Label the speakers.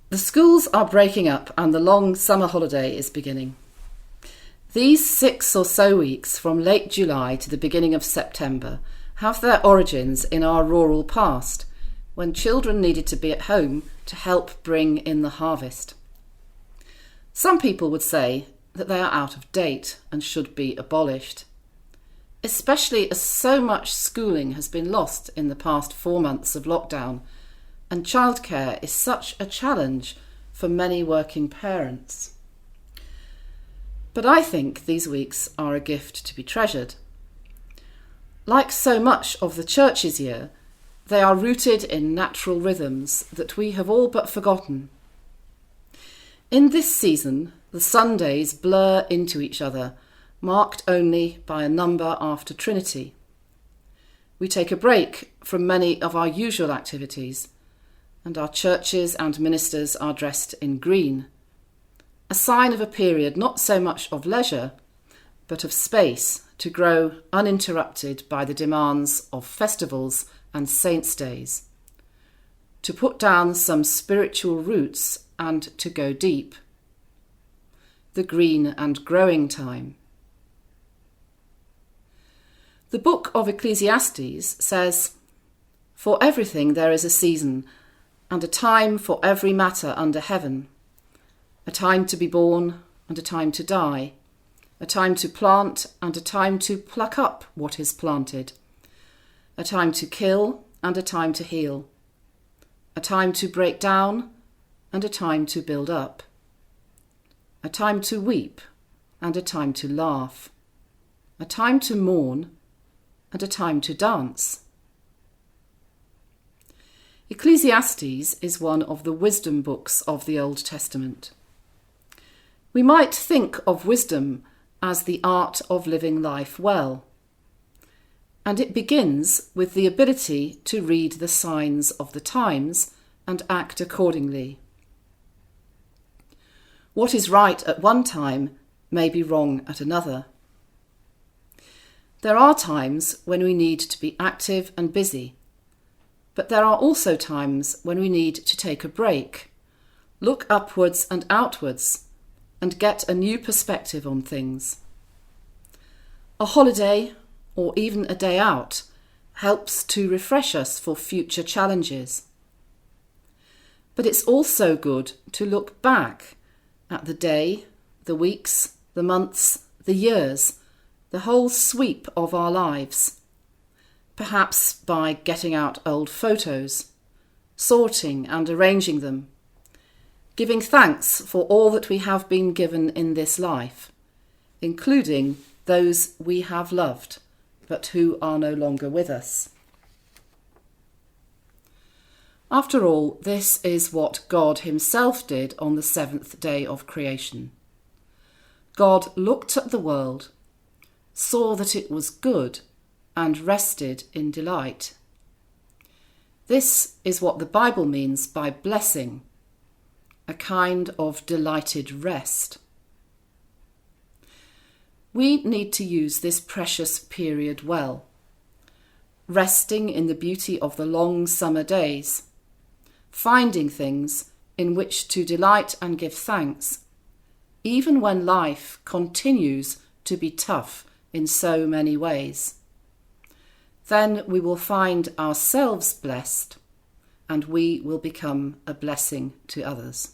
Speaker 1: The schools are breaking up and the long summer holiday is beginning. These 6 or so weeks from late July to the beginning of September have their origins in our rural past, when children needed to be at home to help bring in the harvest. Some people would say that they are out of date and should be abolished, especially as so much schooling has been lost in the past 4 months of lockdown, and childcare is such a challenge for many working parents. But I think these weeks are a gift to be treasured. Like so much of the church's year, they are rooted in natural rhythms that we have all but forgotten. In this season, the Sundays blur into each other, marked only by a number after Trinity. We take a break from many of our usual activities, and our churches and ministers are dressed in green, a sign of a period not so much of leisure, but of space to grow uninterrupted by the demands of festivals and saints' days, to put down some spiritual roots and to go deep. The green and growing time. The book of Ecclesiastes says, "For everything there is a season, and a time for every matter under heaven, a time to be born and a time to die, a time to plant and a time to pluck up what is planted, a time to kill and a time to heal, a time to break down and a time to build up, a time to weep and a time to laugh, a time to mourn and a time to dance." Ecclesiastes is one of the wisdom books of the Old Testament. We might think of wisdom as the art of living life well, and it begins with the ability to read the signs of the times and act accordingly. What is right at one time may be wrong at another. There are times when we need to be active and busy, but there are also times when we need to take a break, look upwards and outwards, and get a new perspective on things. A holiday, or even a day out, helps to refresh us for future challenges. But it's also good to look back at the day, the weeks, the months, the years, the whole sweep of our lives, perhaps by getting out old photos, sorting and arranging them, giving thanks for all that we have been given in this life, including those we have loved, but who are no longer with us. After all, this is what God himself did on the 7th day of creation. God looked at the world, saw that it was good, and rested in delight. This is what the Bible means by blessing, a kind of delighted rest. We need to use this precious period well, resting in the beauty of the long summer days, finding things in which to delight and give thanks, even when life continues to be tough in so many ways. Then we will find ourselves blessed, and we will become a blessing to others.